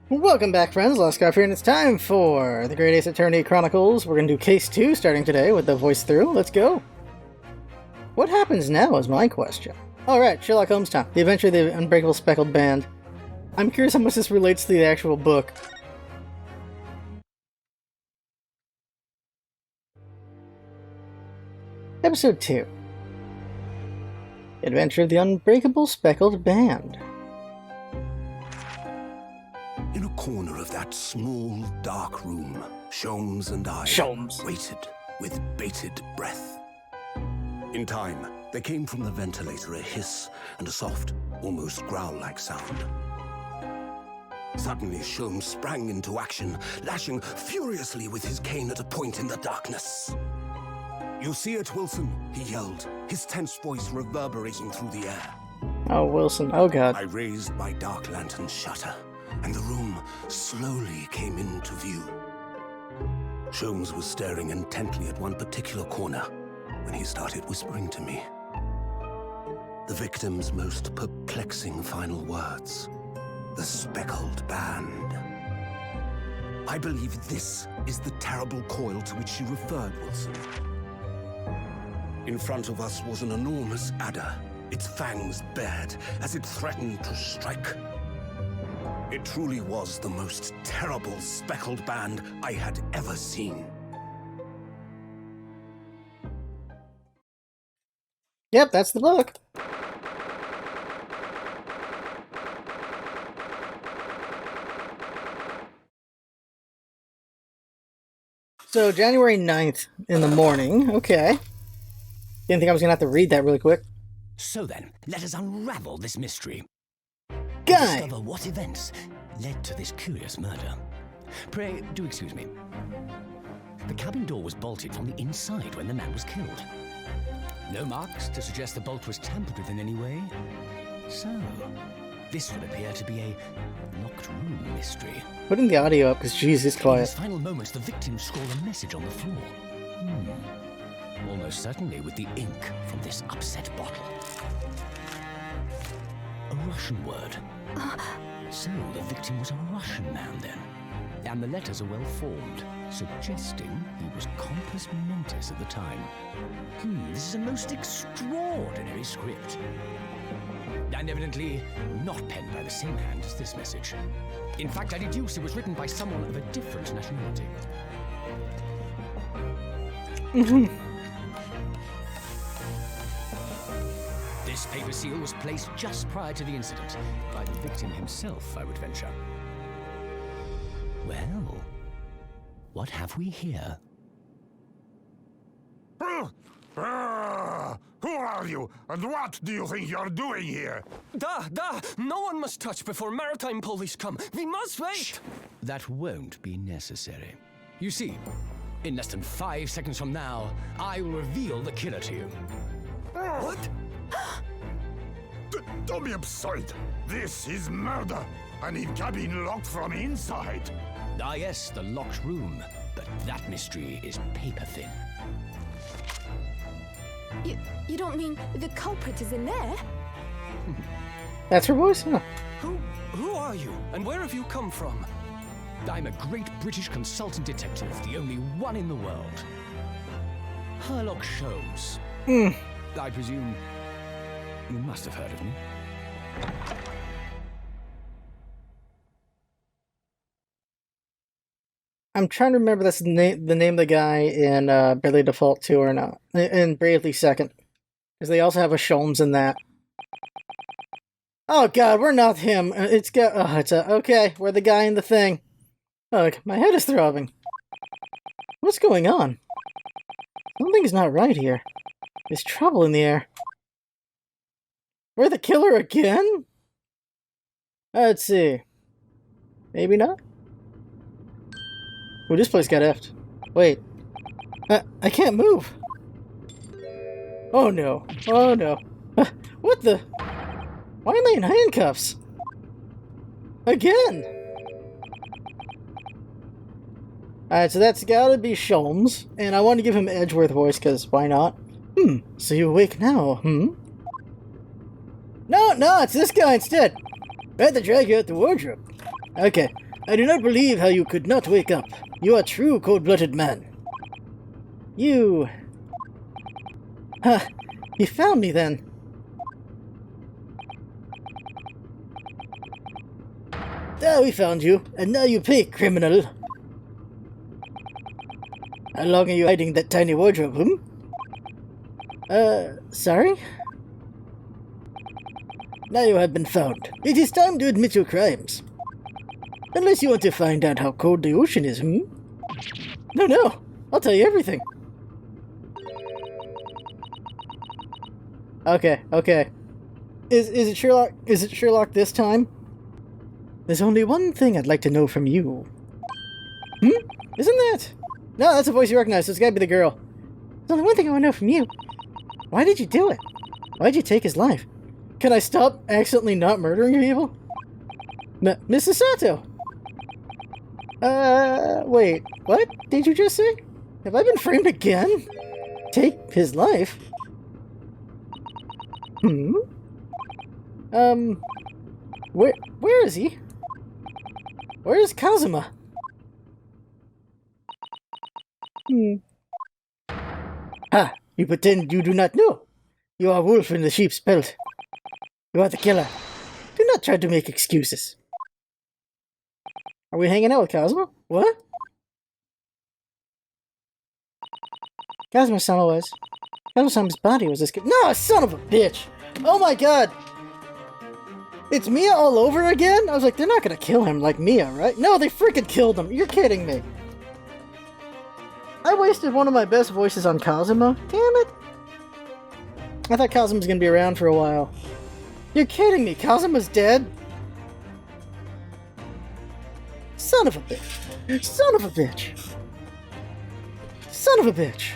Welcome back, friends. Lost Scarf here, and it's time for the Great Ace Attorney Chronicles. We're going to do Case 2 starting today with the voice through. Let's go. What happens now is my question. Alright, Sherlock Holmes time. The Adventure of the Unbreakable Speckled Band. I'm curious how much this relates to the actual book. Episode 2. Adventure of the Unbreakable Speckled Band. In a corner of that small, dark room, Sholmes and I waited with bated breath. In time, there came from the ventilator a hiss and a soft, almost growl-like sound. Suddenly, Sholmes sprang into action, lashing furiously with his cane at a point in the darkness. "You see it, Wilson?" he yelled, his tense voice reverberating through the air. Oh, Wilson. Oh, God. I raised my dark lantern shutter, and the room slowly came into view. Sholmes was staring intently at one particular corner when he started whispering to me. The victim's most perplexing final words. The Speckled Band. I believe this is the terrible coil to which you referred, Wilson. In front of us was an enormous adder, its fangs bared as it threatened to strike. It truly was the most terrible speckled band I had ever seen. Yep, that's the book. So, January 9th in the morning. Okay. Didn't think I was going to have to read that really quick. So then, let us unravel this mystery. Guy! Discover what events led to this curious murder. Pray, do excuse me. The cabin door was bolted from the inside when the man was killed. No marks to suggest the bolt was tampered with in any way. So, this would appear to be a locked room mystery. Putting the audio up because Jesus, In quiet. his final moments, the victim scrawled a message on the floor. Almost certainly with the ink from this upset bottle. A Russian word. So the victim was a Russian man then. And the letters are well formed, suggesting he was compos mentis at the time. This is a most extraordinary script. And evidently not penned by the same hand as this message. In fact, I deduce it was written by someone of a different nationality. This paper seal was placed just prior to the incident, by the victim himself, I would venture. Well, what have we here? Who are you, and what do you think you're doing here? No one must touch before maritime police come. We must wait! Shh. That won't be necessary. You see, in less than 5 seconds from now, I will reveal the killer to you. What? Don't be absurd. This is murder. An cabin locked from inside. Ah yes, the locked room. But that mystery is paper thin. You don't mean the culprit is in there? That's her voice? Huh. Who are you, and where have you come from? I'm a great British consultant detective, the only one in the world. Sherlock Holmes. I presume you must have heard of me. I'm trying to remember that's the name of the guy in Bravely Default 2 or not. In Bravely Second. Because they also have a Sholmes in that. Oh god, we're not him. Okay, we're the guy in the thing. Ugh, my head is throbbing. What's going on? Something's not right here. There's trouble in the air. We're the killer again? Let's see. Maybe not? Oh, this place got effed. Wait. I can't move. Oh no. Oh no. What the? Why am I in handcuffs? Again! Alright, so that's gotta be Sholmes. And I want to give him Edgeworth voice, because why not? So you awake now, No, it's this guy instead. I had to drag you out the wardrobe. Okay, I do not believe how you could not wake up. You are a true cold-blooded man. You... Huh. You found me then. Ah, we found you, and now you pay, criminal. How long are you hiding that tiny wardrobe, sorry? Now you have been found. It is time to admit your crimes. Unless you want to find out how cold the ocean is, No, I'll tell you everything. Okay. Is it Sherlock? Is it Sherlock this time? There's only one thing I'd like to know from you. Isn't that? No, that's a voice you recognize, so it's gotta be the girl. There's only one thing I want to know from you. Why did you do it? Why'd you take his life? Can I stop accidentally not murdering people? Mrs. Sato! Wait, what did you just say? Have I been framed again? Take his life? Where is he? Where is Kazuma? Ah, you pretend you do not know. You are wolf in the sheep's belt. You are the killer. Do not try to make excuses. Are we hanging out with Kazuma? What? Kazuma-sama was. Kazuma-sama's body was escaped. No, son of a bitch! Oh my god! It's Mia all over again? I was like, they're not gonna kill him like Mia, right? No, they freaking killed him. You're kidding me. I wasted one of my best voices on Kazuma. Damn it. I thought Kazuma was gonna be around for a while. You're kidding me. Kazuma's dead? Son of a bitch. Son of a bitch. Son of a bitch.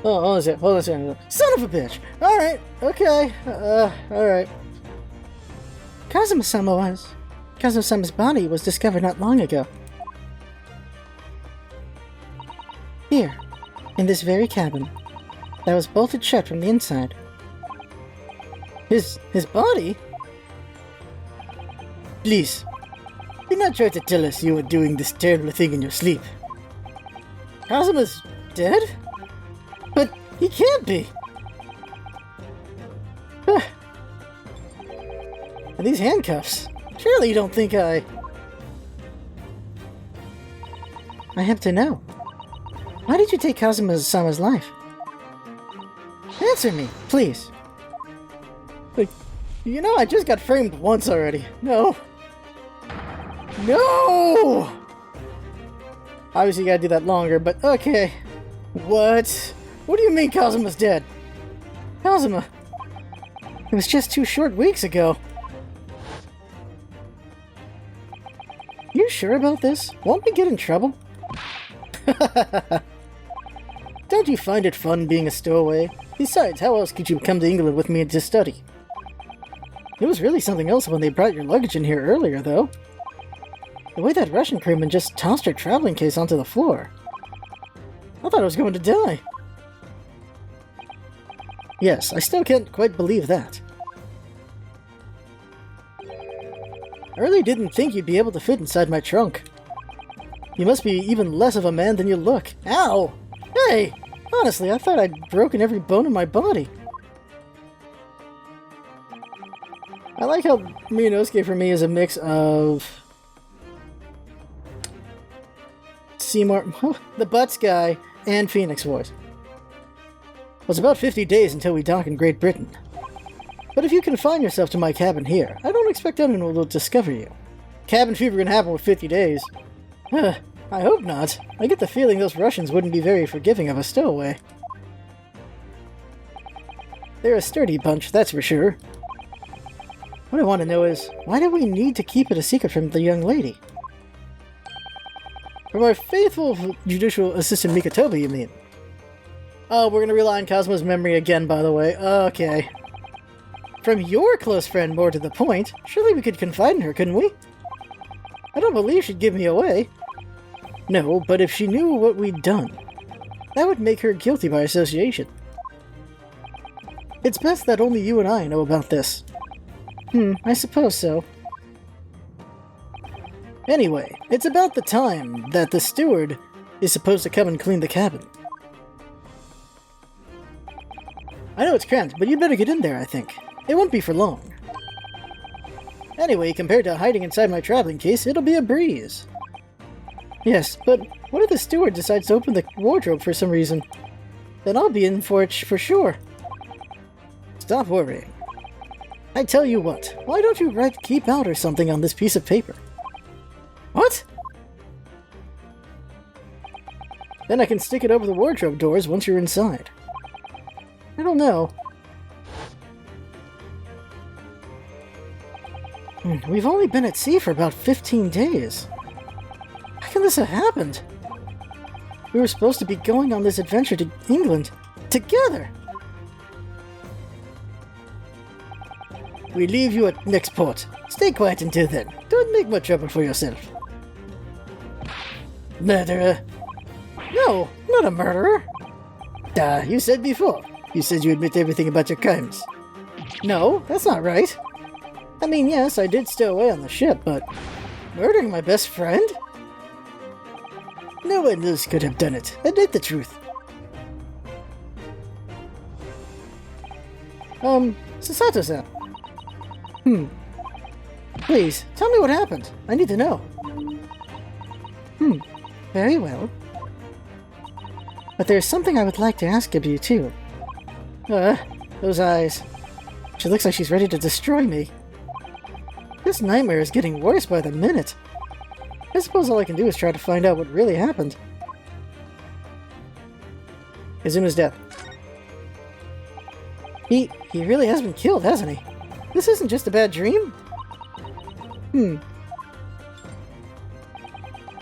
Oh, hold on a second. Son of a bitch. Alright. Okay. Alright. Kazuma-sama's body was discovered not long ago. Here, in this very cabin, that was bolted shut from the inside. His body? Please, do not try to tell us you were doing this terrible thing in your sleep. Kazuma's dead? But he can't be! And these handcuffs? Surely you don't think I have to know. Why did you take Kazuma-sama's life? Answer me, please. Like, you know, I just got framed once already. No. No! Obviously you gotta do that longer, but okay. What? What do you mean Kazuma's dead? Kazuma? It was just 2 short weeks ago. You sure about this? Won't we get in trouble? Don't you find it fun being a stowaway? Besides, how else could you come to England with me to study? It was really something else when they brought your luggage in here earlier, though. The way that Russian crewman just tossed her traveling case onto the floor. I thought I was going to die. Yes, I still can't quite believe that. I really didn't think you'd be able to fit inside my trunk. You must be even less of a man than you look. Ow! Hey! Honestly, I thought I'd broken every bone in my body. I like how Miyonosuke for me is a mix of... Seymour... the Butts guy and Phoenix voice. Well, it's about 50 days until we dock in Great Britain. But if you confine yourself to my cabin here, I don't expect anyone will discover you. Cabin fever can happen with 50 days. I hope not. I get the feeling those Russians wouldn't be very forgiving of a stowaway. They're a sturdy bunch, that's for sure. What I want to know is, why do we need to keep it a secret from the young lady? From our faithful judicial assistant Mikotoba, you mean? Oh, we're gonna rely on Kazuma's memory again, by the way. Okay. From your close friend, more to the point, surely we could confide in her, couldn't we? I don't believe she'd give me away. No, but if she knew what we'd done, that would make her guilty by association. It's best that only you and I know about this. I suppose so. Anyway, it's about the time that the steward is supposed to come and clean the cabin. I know it's cramped, but you better get in there, I think. It won't be for long. Anyway, compared to hiding inside my traveling case, it'll be a breeze. Yes, but what if the steward decides to open the wardrobe for some reason? Then I'll be in for it for sure. Stop worrying. I tell you what, why don't you write "keep out" or something on this piece of paper? What? Then I can stick it over the wardrobe doors once you're inside. I don't know. We've only been at sea for about 15 days. How can this have happened? We were supposed to be going on this adventure to England together. We leave you at next port. Stay quiet until then. Don't make much trouble for yourself. Murderer? No, not a murderer. You said before. You said you admit everything about your crimes. No, that's not right. I mean, yes, I did stow away on the ship, but murdering my best friend? No one else could have done it. Admit the truth. Sasato-san. Please, tell me what happened. I need to know. Very well. But there's something I would like to ask of you, too. Those eyes. She looks like she's ready to destroy me. This nightmare is getting worse by the minute. I suppose all I can do is try to find out what really happened. Izuna's death. He really has been killed, hasn't he? This isn't just a bad dream? And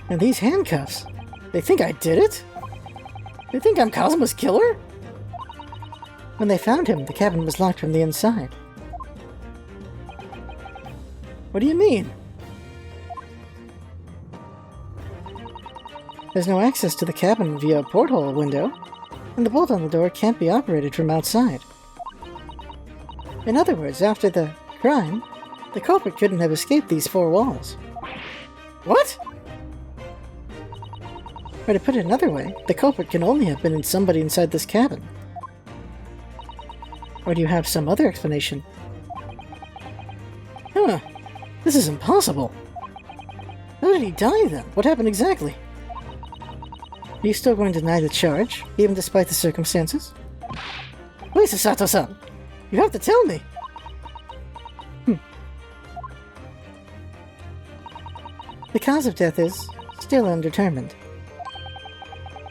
these handcuffs. They think I did it? They think I'm Kazuma's killer? When they found him, the cabin was locked from the inside. What do you mean? There's no access to the cabin via a porthole window, and the bolt on the door can't be operated from outside. In other words, after the crime, the culprit couldn't have escaped these four walls. What? Or to put it another way, the culprit can only have been somebody inside this cabin. Or do you have some other explanation? This is impossible. How did he die then? What happened exactly? Are you still going to deny the charge, even despite the circumstances? Wait, Sasato-san! You have to tell me! The cause of death is still undetermined.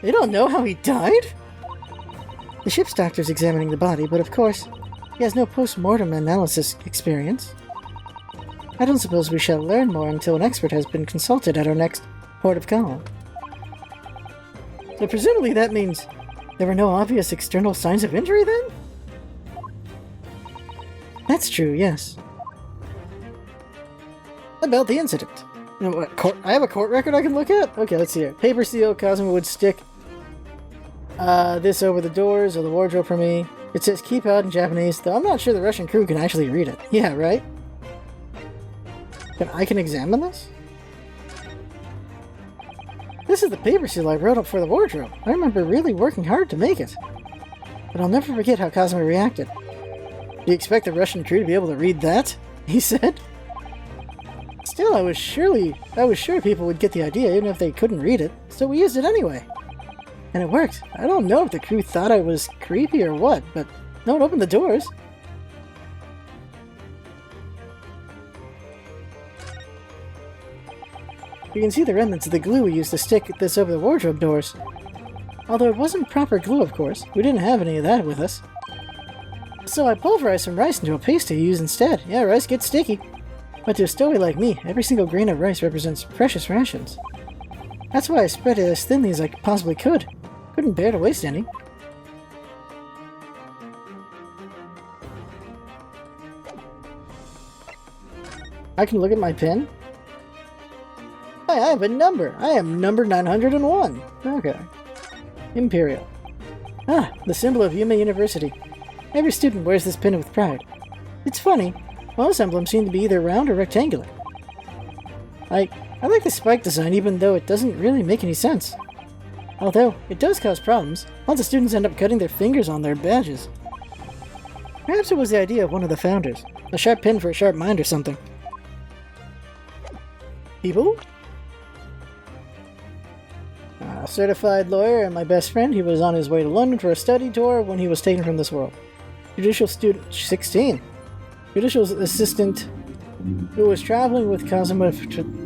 They don't know how he died? The ship's doctor's examining the body, but of course, he has no post-mortem analysis experience. I don't suppose we shall learn more until an expert has been consulted at our next port of call. So presumably that means there were no obvious external signs of injury then? That's true, yes. About the incident. You know what, I have a court record I can look at? Okay, let's see it. Paper seal, Kazuma would stick this over the doors or the wardrobe for me. It says keep out in Japanese, though I'm not sure the Russian crew can actually read it. Yeah, right? I can examine this? This is the paper seal I wrote up for the wardrobe. I remember really working hard to make it. But I'll never forget how Kazuma reacted. Do you expect the Russian crew to be able to read that? He said. Still, I was sure people would get the idea even if they couldn't read it, so we used it anyway. And it worked. I don't know if the crew thought I was creepy or what, but no one opened the doors. You can see the remnants of the glue we used to stick this over the wardrobe doors. Although it wasn't proper glue, of course. We didn't have any of that with us. So I pulverized some rice into a paste to use instead. Yeah, rice gets sticky. But to a stowaway like me, every single grain of rice represents precious rations. That's why I spread it as thinly as I possibly could. Couldn't bear to waste any. I can look at my pen. I have a number. I am number 901. Okay. Imperial. Ah, the symbol of Yume University. Every student wears this pin with pride. It's funny. Most emblems seem to be either round or rectangular. I I like the spike design even though it doesn't really make any sense. Although, it does cause problems. Lots of students end up cutting their fingers on their badges. Perhaps it was the idea of one of the founders. A sharp pin for a sharp mind or something. People? A certified lawyer and my best friend, he was on his way to London for a study tour when he was taken from this world. Judicial student 16. Judicial assistant who was traveling with Kazuma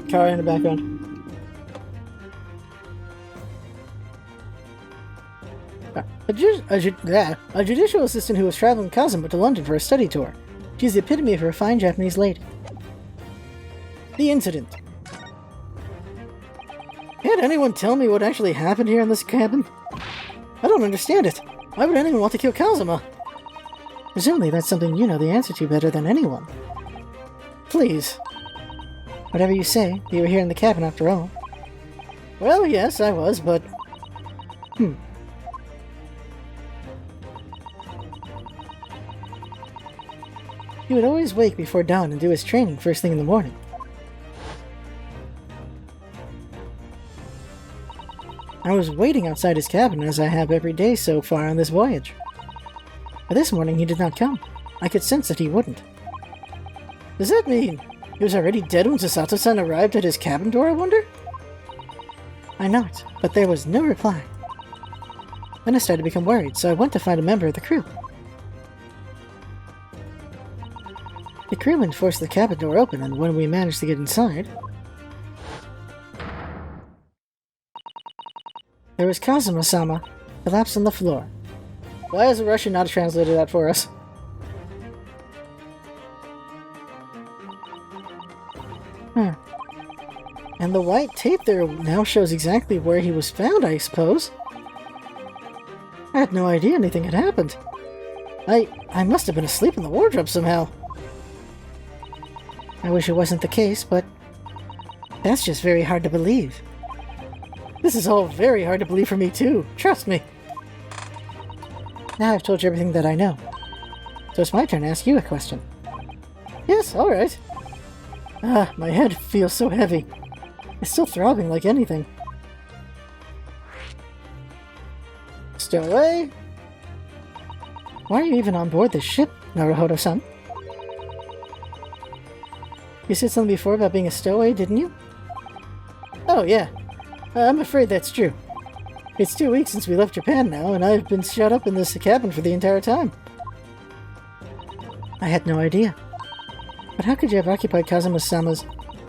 car in the background. A judicial assistant who was traveling Kazuma to London for a study tour. She's the epitome of a fine Japanese lady. The incident. Can't anyone tell me what actually happened here in this cabin? I don't understand it. Why would anyone want to kill Kazuma? Presumably that's something you know the answer to better than anyone. Please. Whatever you say, you were here in the cabin after all. Well, yes, I was, but... He would always wake before dawn and do his training first thing in the morning. I was waiting outside his cabin as I have every day so far on this voyage. But this morning he did not come. I could sense that he wouldn't. Does that mean he was already dead when Sasato-san arrived at his cabin door, I wonder? I knocked, but there was no reply. Then I started to become worried, so I went to find a member of the crew. The crewman forced the cabin door open, and when we managed to get inside, there was Kazuma-sama, collapsed on the floor. Why has the Russian not translated that for us? And the white tape there now shows exactly where he was found, I suppose. I had no idea anything had happened. I must have been asleep in the wardrobe somehow. I wish it wasn't the case, but that's just very hard to believe. This is all very hard to believe for me too, trust me. Now I've told you everything that I know. So it's my turn to ask you a question. Yes, alright. My head feels so heavy. It's still throbbing like anything. Stowaway? Why are you even on board this ship, Naruhodo-san? You said something before about being a stowaway, didn't you? Oh, yeah. I'm afraid that's true. It's 2 weeks since we left Japan now, and I've been shut up in this cabin for the entire time. I had no idea. But how could you have occupied Kazuma-sama's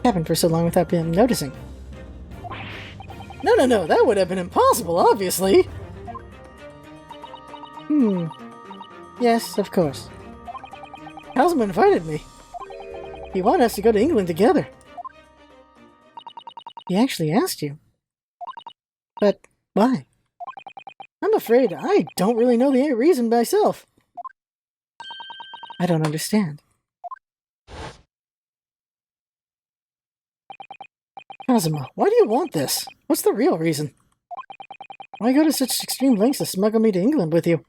cabin for so long without him noticing? No, that would have been impossible, obviously! Yes, of course. Kazuma invited me. He wanted us to go to England together. He actually asked you. But why? I'm afraid I don't really know the reason myself. I don't understand. Kazuma, why do you want this? What's the real reason? Why go to such extreme lengths to smuggle me to England with you?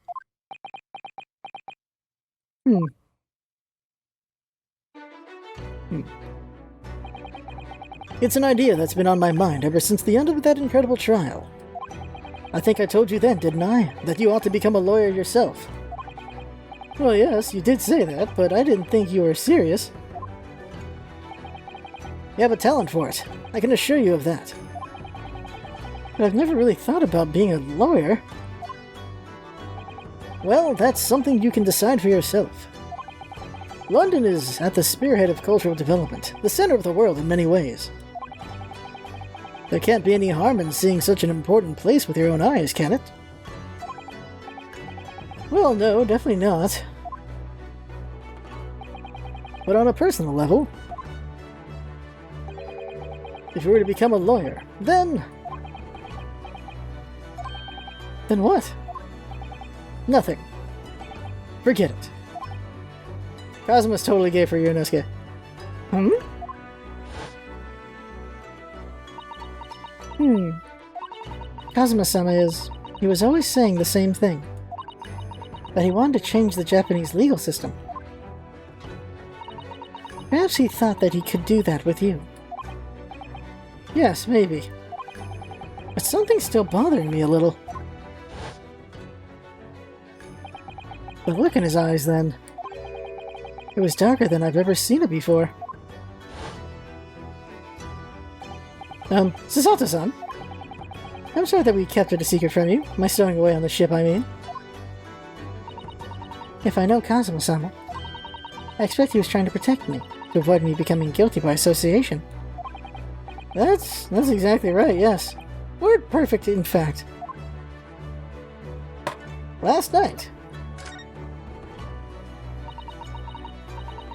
It's an idea that's been on my mind ever since the end of that incredible trial. I think I told you then, didn't I, that you ought to become a lawyer yourself? Well, yes, you did say that, but I didn't think you were serious. You have a talent for it, I can assure you of that. But I've never really thought about being a lawyer. Well, that's something you can decide for yourself. London is at the spearhead of cultural development, the center of the world in many ways. There can't be any harm in seeing such an important place with your own eyes, can it? Well, no, definitely not. But on a personal level, if you were to become a lawyer, then what? Nothing. Forget it. Kazuma's totally gay for Yunosuke. Kazuma-sama he was always saying the same thing. That he wanted to change the Japanese legal system. Perhaps he thought that he could do that with you. Yes, maybe. But something's still bothering me a little. The look in his eyes, then. It was darker than I've ever seen it before. Susato-san? I'm sorry that we kept it a secret from you. My stowing away on the ship, I mean. If I know Kazuma-sama, I expect he was trying to protect me, to avoid me becoming guilty by association. That's exactly right, yes. Word perfect, in fact. Last night.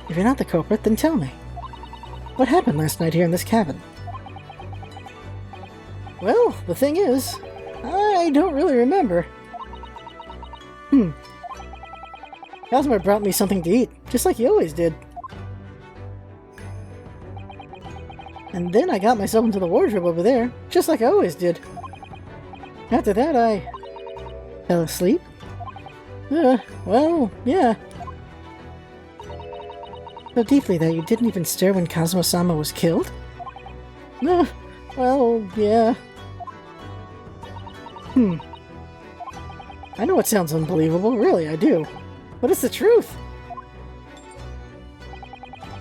If you're not the culprit, then tell me. What happened last night here in this cabin? Well, the thing is, I don't really remember. Kazuma brought me something to eat, just like he always did. And then I got myself into the wardrobe over there, just like I always did. After that, I fell asleep. Well, yeah. So deeply that you didn't even stir when Kazuma-sama was killed? Well, yeah. I know it sounds unbelievable, really, I do. But it's the truth!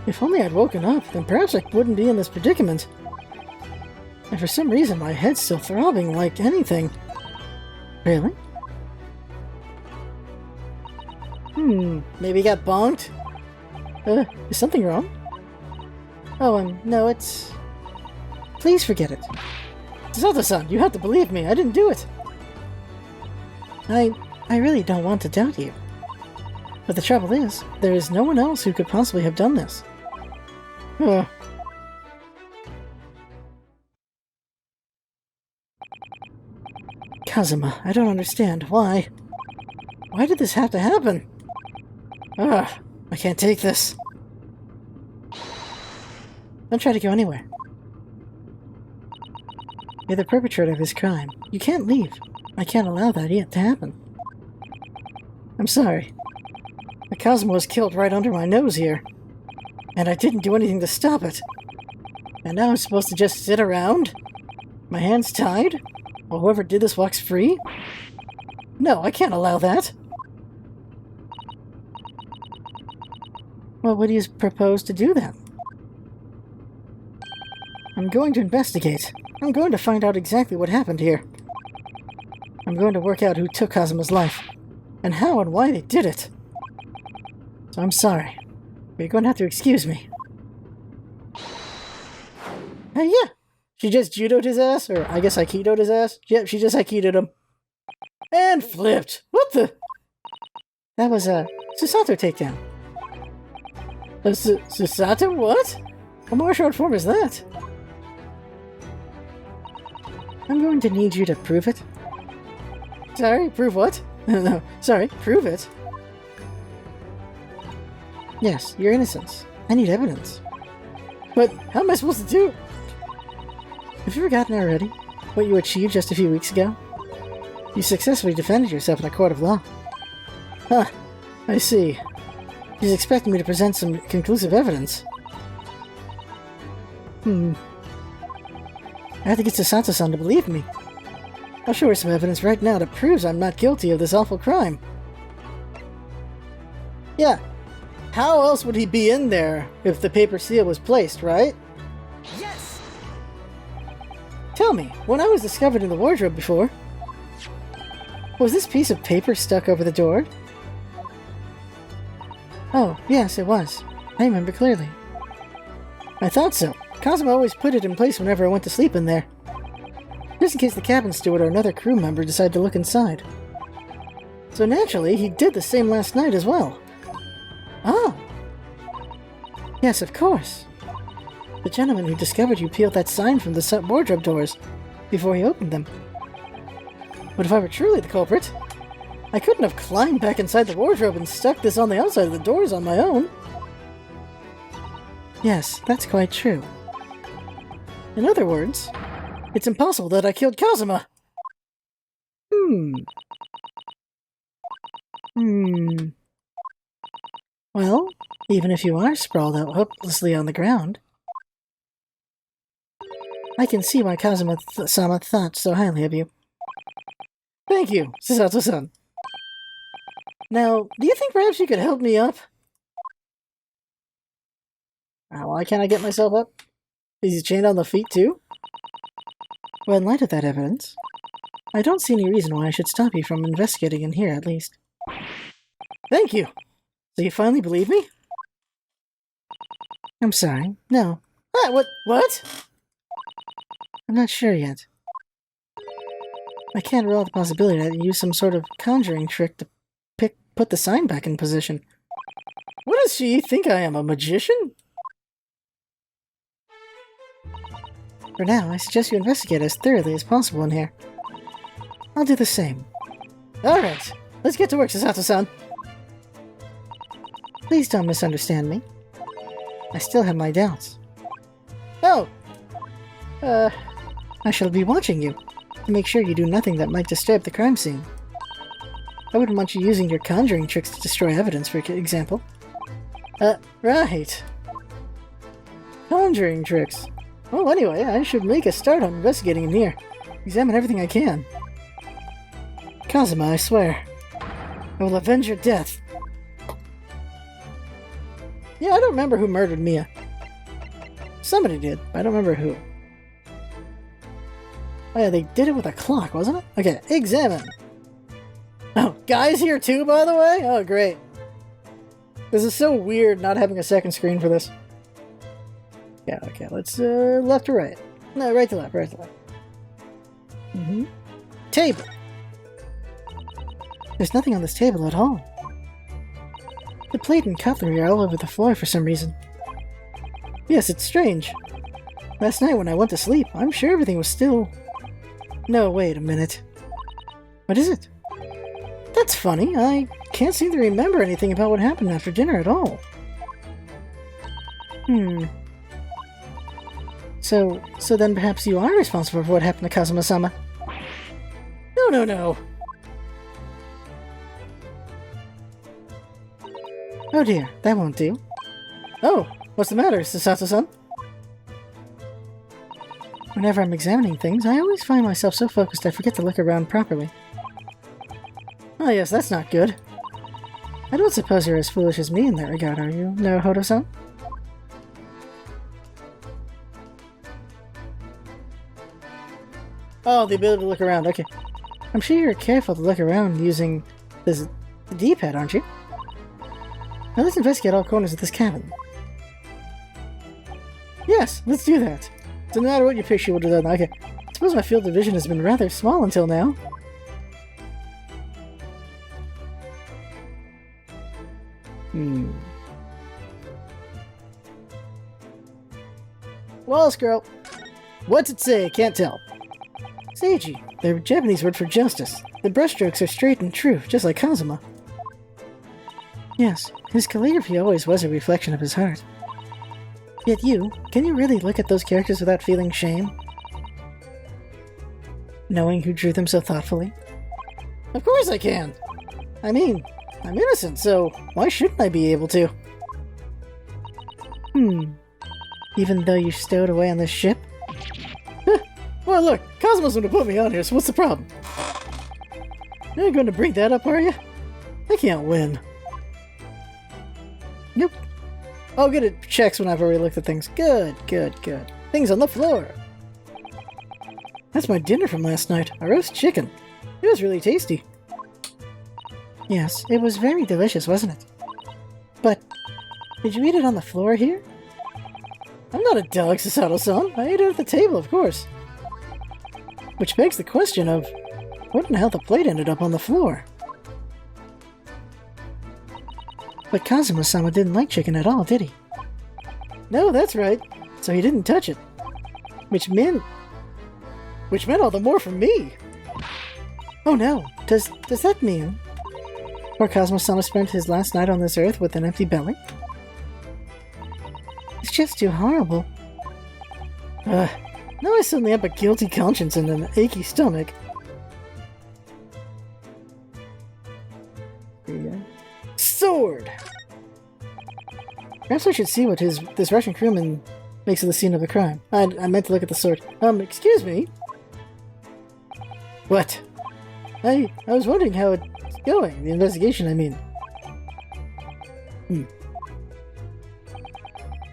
If only I'd woken up, then perhaps I wouldn't be in this predicament. And for some reason, my head's still throbbing like anything. Really? Maybe he got bonked? Is something wrong? Oh, no, it's... Please forget it. Zelda-san, you have to believe me, I didn't do it! I really don't want to doubt you. But the trouble is, there is no one else who could possibly have done this. Kazuma, I don't understand. Why? Why did this have to happen? I can't take this. Don't try to go anywhere. You're the perpetrator of this crime. You can't leave. I can't allow that yet to happen. I'm sorry. The Kazuma was killed right under my nose here. And I didn't do anything to stop it. And now I'm supposed to just sit around? My hands tied? While whoever did this walks free? No, I can't allow that. Well, what do you propose to do then? I'm going to investigate. I'm going to find out exactly what happened here. I'm going to work out who took Kazuma's life, and how and why they did it. So I'm sorry, but you're going to have to excuse me. Hey, yeah! She just judoed his ass, or I guess aikidoed his ass? Yep, she just aikidoed him. And flipped! What the? That was a Susato takedown. A Susato? What? What more short form is that? I'm going to need you to prove it. Sorry, prove what? No, sorry, prove it. Yes, your innocence. I need evidence. But how am I supposed to do? Have you forgotten already what you achieved just a few weeks ago? You successfully defended yourself in a court of law. Huh, I see. She's expecting me to present some conclusive evidence. I have to get Susato-san to believe me. I'll show her some evidence right now that proves I'm not guilty of this awful crime. Yeah. How else would he be in there if the paper seal was placed, right? Yes! Tell me, when I was discovered in the wardrobe before, was this piece of paper stuck over the door? Oh, yes, it was. I remember clearly. I thought so. Kazuma always put it in place whenever I went to sleep in there. Just in case the cabin steward or another crew member decided to look inside. So naturally, he did the same last night as well. Oh! Yes, of course. The gentleman who discovered you peeled that sign from the wardrobe doors before he opened them. But if I were truly the culprit, I couldn't have climbed back inside the wardrobe and stuck this on the outside of the doors on my own. Yes, that's quite true. In other words, it's impossible that I killed Kazuma. Well, even if you are sprawled out hopelessly on the ground, I can see why Kazuma-sama thought so highly of you. Thank you, Susato-san. Now, do you think perhaps you could help me up? Why can't I get myself up? Is he chained on the feet too? Well, in light of that evidence, I don't see any reason why I should stop you from investigating in here, at least. Thank you! So you finally believe me? I'm sorry, no. What? I'm not sure yet. I can't rule out the possibility that you use some sort of conjuring trick to put the sign back in position. What does she think I am, a magician? For now, I suggest you investigate as thoroughly as possible in here. I'll do the same. Alright, let's get to work, Susato-san. Please don't misunderstand me. I still have my doubts. Oh! I shall be watching you, to make sure you do nothing that might disturb the crime scene. I wouldn't want you using your conjuring tricks to destroy evidence, for example. Right. Conjuring tricks. Well, anyway, I should make a start on investigating in here. Examine everything I can. Kazuma, I swear. I will avenge your death. Yeah, I don't remember who murdered Mia. Somebody did, but I don't remember who. Oh yeah, they did it with a clock, wasn't it? Okay, examine. Oh, Guy's here too, by the way? Oh, great. This is so weird not having a second screen for this. Yeah, okay, let's, left to right. No, right to left, right to left. Table. There's nothing on this table at all. The plate and cutlery are all over the floor for some reason. Yes, it's strange. Last night when I went to sleep, I'm sure everything was still... No, wait a minute. What is it? That's funny. I can't seem to remember anything about what happened after dinner at all. So then perhaps you are responsible for what happened to Kazuma-sama? No. Oh dear, that won't do. Oh, what's the matter, Susato-san? Whenever I'm examining things, I always find myself so focused I forget to look around properly. Oh yes, that's not good. I don't suppose you're as foolish as me in that regard, are you, Naruhodo-san? Oh, the ability to look around, okay. I'm sure you're careful to look around using the D-pad, aren't you? Now let's investigate all corners of this cabin. Yes, let's do that. Doesn't matter what you picture, we'll do that. Okay. I suppose my field of vision has been rather small until now. Wall scroll. What's it say? Can't tell. Seiji, the Japanese word for justice. The brushstrokes are straight and true, just like Kazuma. Yes, his calligraphy always was a reflection of his heart. Yet can you really look at those characters without feeling shame? Knowing who drew them so thoughtfully? Of course I can! I mean, I'm innocent, so why shouldn't I be able to? Even though you're stowed away on this ship? Well look, Cosmo's gonna put me on here, so what's the problem? You're going to bring that up, are you? I can't win. Nope. Oh, good, it checks when I've already looked at things. Good. Things on the floor. That's my dinner from last night. A roast chicken. It was really tasty. Yes, it was very delicious, wasn't it? But, did you eat it on the floor here? I'm not a dog, Susato-san. I ate it at the table, of course. Which begs the question of, what in the hell the plate ended up on the floor? But Kazuma-sama didn't like chicken at all, did he? No, that's right. So he didn't touch it. Which meant all the more for me! Oh no, does that mean... Poor Kazuma-sama spent his last night on this earth with an empty belly? It's just too horrible. Now I suddenly have a guilty conscience and an achy stomach. Sword! Perhaps I should see what this Russian crewman makes it the scene of a crime. I meant to look at the sword. Excuse me? What? I was wondering how it's going. The investigation, I mean.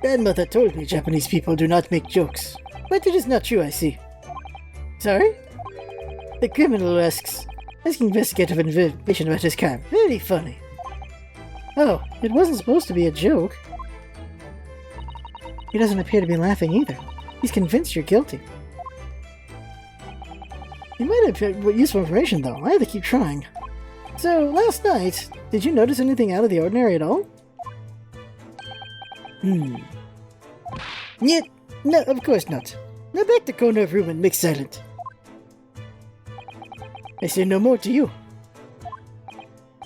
Grandmother told me Japanese people do not make jokes. But it is not true, I see. Sorry? The criminal asking investigative information about his crime. Very funny. Oh, it wasn't supposed to be a joke. He doesn't appear to be laughing either. He's convinced you're guilty. You might have useful information, though. I have to keep trying. So, last night, did you notice anything out of the ordinary at all? Yet, no, of course not. Now back to corner of room and make silent. I say no more to you.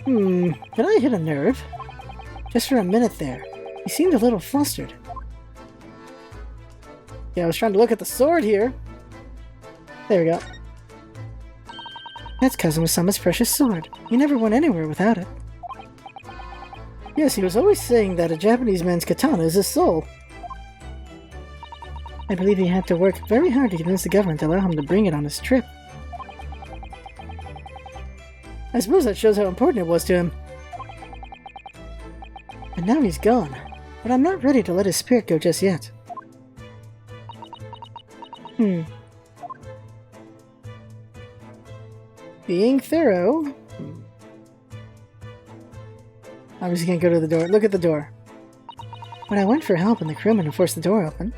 Did I hit a nerve? Just for a minute there. He seemed a little flustered. Yeah, I was trying to look at the sword here. There we go. That's Kazuma-sama's precious sword. He never went anywhere without it. Yes, he was always saying that a Japanese man's katana is his soul. I believe he had to work very hard to convince the government to allow him to bring it on his trip. I suppose that shows how important it was to him. And now he's gone, but I'm not ready to let his spirit go just yet. Being thorough. I was gonna go to the door. Look at the door. When I went for help and the crewman forced the door open,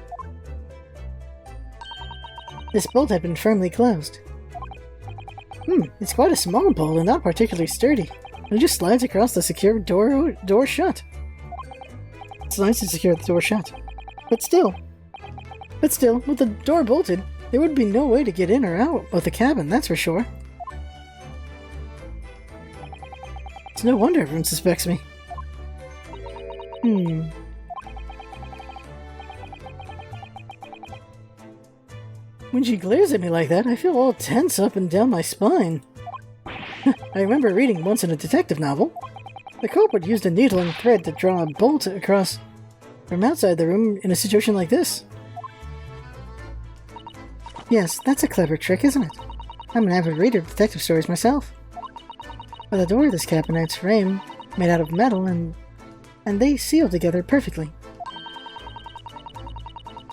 this bolt had been firmly closed. It's quite a small bolt and not particularly sturdy. It just slides across the secure door shut. It's nice to secure the door shut. But still, with the door bolted, there would be no way to get in or out of the cabin, that's for sure. It's no wonder everyone suspects me. When she glares at me like that, I feel all tense up and down my spine. I remember reading once in a detective novel. The culprit used a needle and thread to draw a bolt across from outside the room in a situation like this. Yes, that's a clever trick, isn't it? I'm an avid reader of detective stories myself. But the door of this cabinet's frame made out of metal and they seal together perfectly.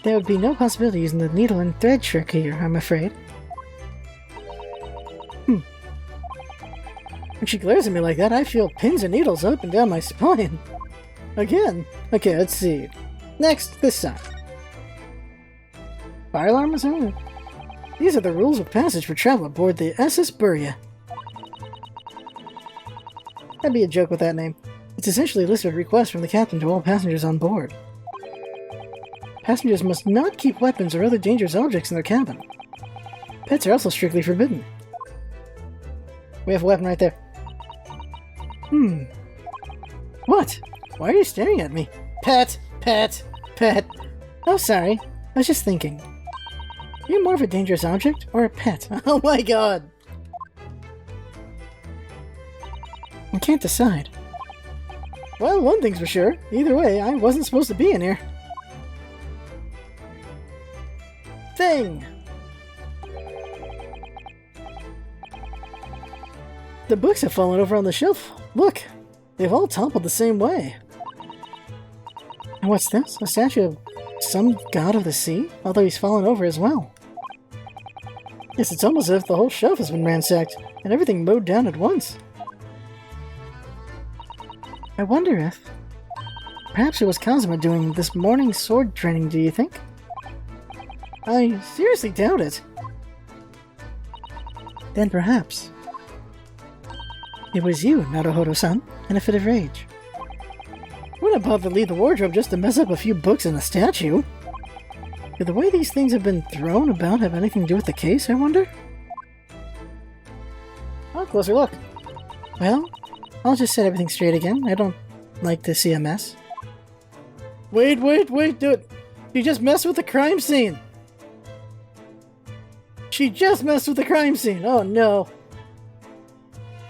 There would be no possibility using the needle and thread trick here, I'm afraid. When she glares at me like that, I feel pins and needles up and down my spine. Again. Okay, let's see. Next, this side. Fire alarm is on. These are the rules of passage for travel aboard the SS Burya. That'd be a joke with that name. It's essentially a list of requests from the captain to all passengers on board. Passengers must not keep weapons or other dangerous objects in their cabin. Pets are also strictly forbidden. We have a weapon right there. What? Why are you staring at me? Pet! Pet! Pet! Oh, sorry. I was just thinking. Are you more of a dangerous object or a pet? Oh my god! I can't decide. Well, one thing's for sure. Either way, I wasn't supposed to be in here. Thing! The books have fallen over on the shelf. Look! They've all toppled the same way. And what's this? A statue of some god of the sea? Although he's fallen over as well. Yes, it's almost as if the whole shelf has been ransacked, and everything mowed down at once. I wonder if... perhaps it was Kazuma doing this morning sword training, do you think? I seriously doubt it. Then perhaps... it was you, Naruhodo-san, in a fit of rage. Wouldn't bother to leave the wardrobe just to mess up a few books and a statue. Could the way these things have been thrown about have anything to do with the case, I wonder? Oh, closer look. Well, I'll just set everything straight again. I don't like to see a mess. Wait, dude! She just messed with the crime scene! She just messed with the crime scene! Oh no!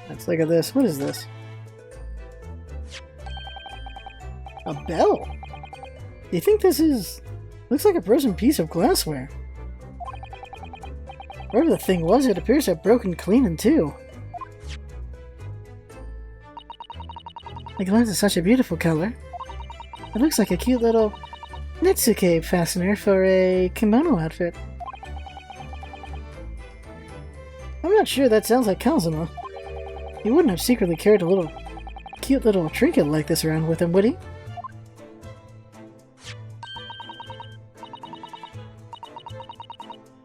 Let's look at this. What is this? A bell? Do you think this is Looks like a frozen piece of glassware. Whatever the thing was, it appears to have broken clean in two. The glass is such a beautiful color. It looks like a cute little Netsuke fastener for a kimono outfit. I'm not sure that sounds like Kazuma. He wouldn't have secretly carried a cute little trinket like this around with him, would he?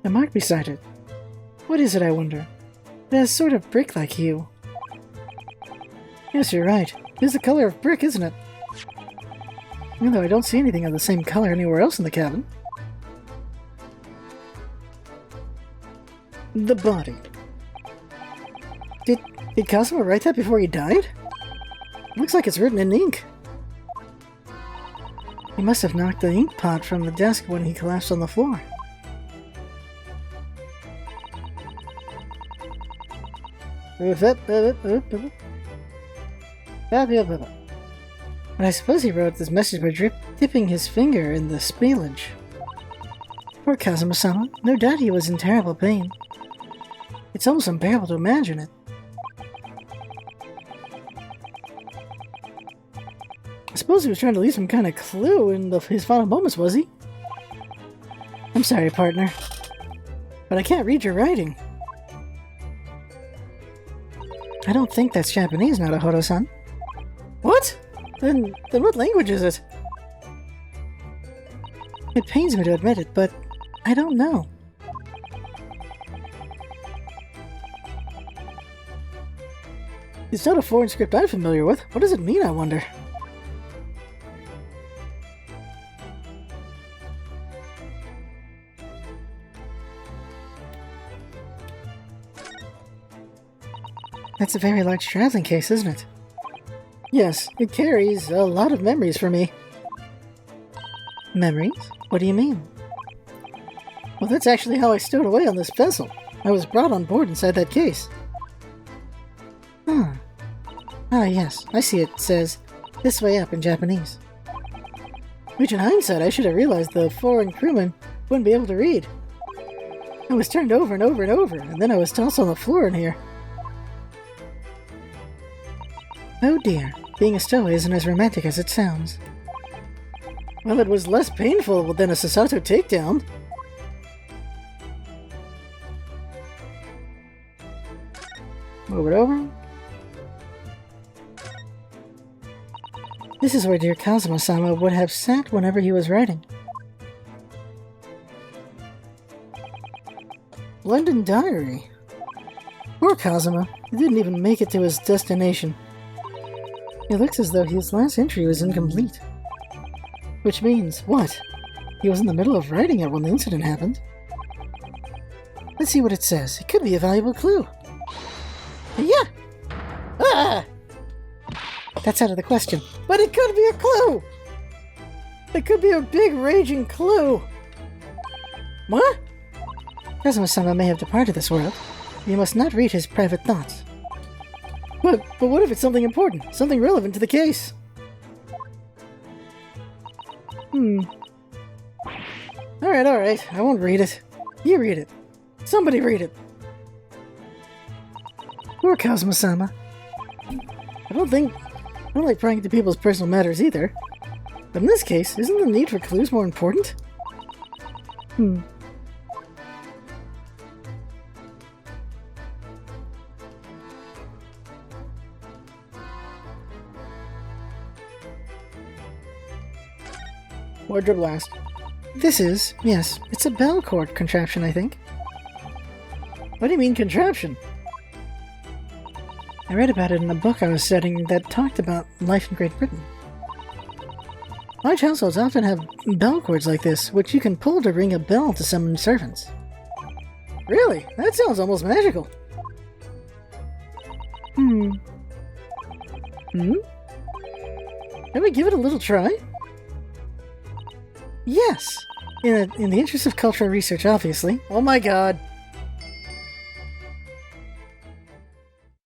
A mark beside it. What is it, I wonder? It has sort of brick-like hue. Yes, you're right. It is the color of brick, isn't it? Even though I don't see anything of the same color anywhere else in the cabin. The body. Did Kazuma write that before he died? Looks like it's written in ink. He must have knocked the ink pot from the desk when he collapsed on the floor. But I suppose he wrote this message by dipping his finger in the spillage. Poor Kazuma-sama. No doubt he was in terrible pain. It's almost unbearable to imagine it. I suppose he was trying to leave some kind of clue in his final moments, was he? I'm sorry, partner, but I can't read your writing. I don't think that's Japanese, Naruhodo-san. What? Then what language is it? It pains me to admit it, but I don't know. It's not a foreign script I'm familiar with. What does it mean, I wonder? That's a very large traveling case, isn't it? Yes, it carries a lot of memories for me. Memories? What do you mean? Well, that's actually how I stowed away on this vessel. I was brought on board inside that case. Huh. Ah, yes, I see it says, "This way up" in Japanese. Which in hindsight, I should have realized the foreign crewman wouldn't be able to read. I was turned over and over and over, and then I was tossed on the floor in here. Oh dear, being a stowaway isn't as romantic as it sounds. Well, it was less painful than a Sasato takedown. Move it over. This is where dear Kazuma-sama would have sat whenever he was writing. London Diary. Poor Kazuma. He didn't even make it to his destination. It looks as though his last entry was incomplete. Which means, what? He was in the middle of writing it when the incident happened. Let's see what it says. It could be a valuable clue. Yeah! Ah! That's out of the question. But it could be a clue! It could be a big raging clue! What? Kazuma-sama may have departed this world. You must not read his private thoughts. But what if it's something important? Something relevant to the case? Alright. I won't read it. You read it. Somebody read it. Poor Kazuma-sama. I don't like prying into people's personal matters either. But in this case, isn't the need for clues more important? Wardrobe last. This is, yes, it's a bell cord contraption, I think. What do you mean, contraption? I read about it in a book I was studying that talked about life in Great Britain. Large households often have bell cords like this, which you can pull to ring a bell to summon servants. Really? That sounds almost magical. Can we give it a little try? Yes! In the interest of cultural research, obviously. Oh my god.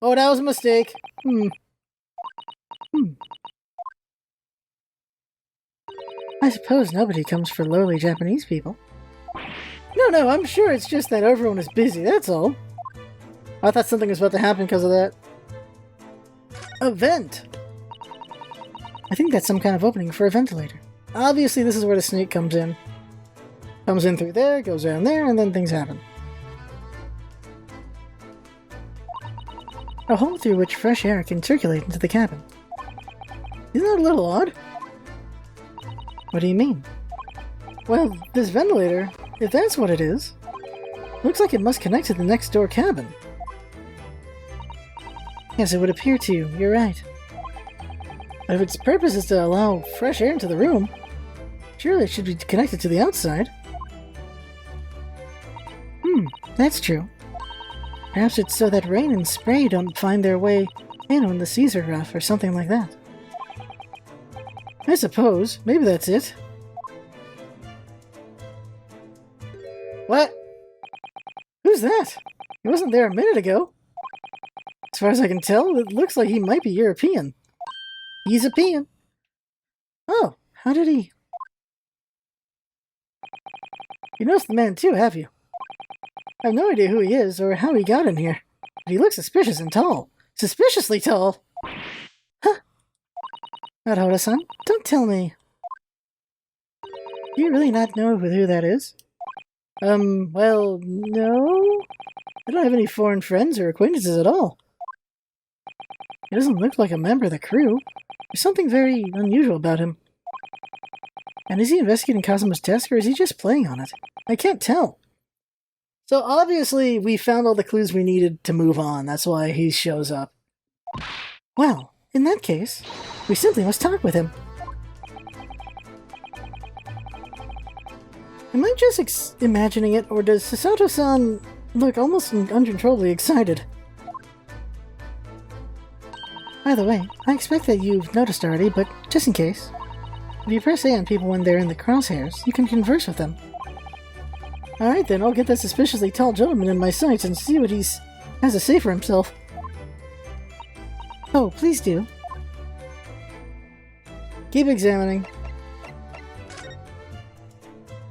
Oh, that was a mistake. I suppose nobody comes for lowly Japanese people. No, I'm sure it's just that everyone is busy, that's all. I thought something was about to happen because of that. A vent! I think that's some kind of opening for a ventilator. Obviously, this is where the snake comes in. Comes in through there, goes down there, and then things happen. A hole through which fresh air can circulate into the cabin. Isn't that a little odd? What do you mean? Well, this ventilator, if that's what it is, looks like it must connect to the next door cabin. Yes, it would appear to you. You're right. But if its purpose is to allow fresh air into the room, surely it should be connected to the outside. That's true. Perhaps it's so that rain and spray don't find their way in when the seas are rough or something like that. I suppose. Maybe that's it. What? Who's that? He wasn't there a minute ago. As far as I can tell, it looks like he might be European. He's a peon. Oh, how did he? You noticed the man too, have you? I have no idea who he is or how he got in here. But he looks suspicious and tall. Suspiciously tall! Huh. Naruto-san, don't tell me. Do you really not know who that is? Well, no. I don't have any foreign friends or acquaintances at all. He doesn't look like a member of the crew. There's something very unusual about him. And is he investigating Kazuma's desk, or is he just playing on it? I can't tell. So obviously, we found all the clues we needed to move on. That's why he shows up. Well, in that case, we simply must talk with him. Am I just imagining it, or does Sasato-san look almost uncontrollably excited? By the way, I expect that you've noticed already, but just in case, if you press A on people when they're in the crosshairs, you can converse with them. Alright then, I'll get that suspiciously tall gentleman in my sights and see what he has to say for himself. Oh, please do. Keep examining.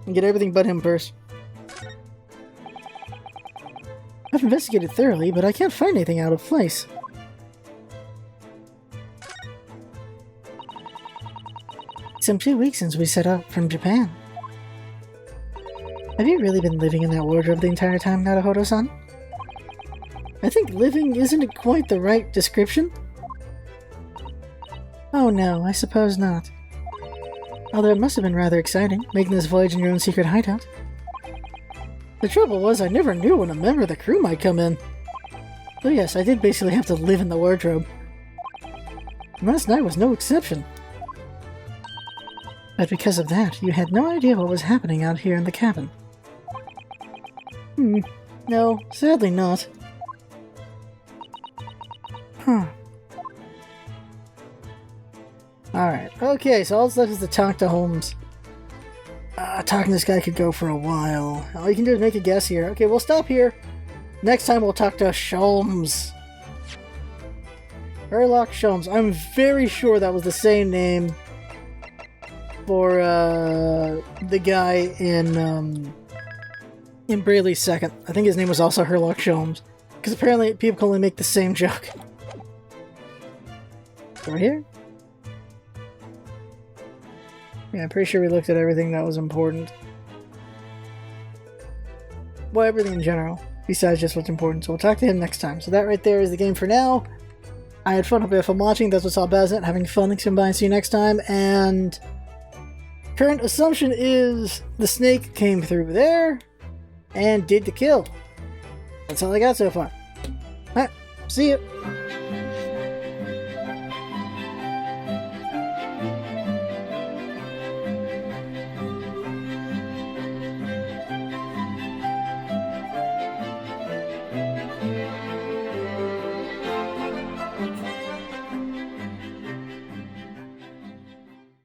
And get everything but him first. I've investigated thoroughly, but I can't find anything out of place. It's been 2 weeks since we set out from Japan. Have you really been living in that wardrobe the entire time, Naruto-san? I think living isn't quite the right description. Oh no, I suppose not. Although it must have been rather exciting, making this voyage in your own secret hideout. The trouble was, I never knew when a member of the crew might come in. So yes, I did basically have to live in the wardrobe. And last night was no exception. But because of that, you had no idea what was happening out here in the cabin. No, sadly not. Huh. Alright, okay, so all that's left is to talk to Holmes. Talking to this guy could go for a while. All you can do is make a guess here. Okay, we'll stop here. Next time we'll talk to Sholmes. Herlock Sholmes. I'm very sure that was the same name for the guy in Brayley's second. I think his name was also Herlock Sholmes. Because apparently people can only make the same joke. Over here? Yeah, I'm pretty sure we looked at everything that was important. Well, everything in general, besides just what's important. So we'll talk to him next time. So that right there is the game for now. I had fun. Hope you had fun watching. That's what's all about it. Having fun. Thanks for bye. See you next time. And current assumption is the snake came through there and did the kill. That's all I got so far. Alright, see you.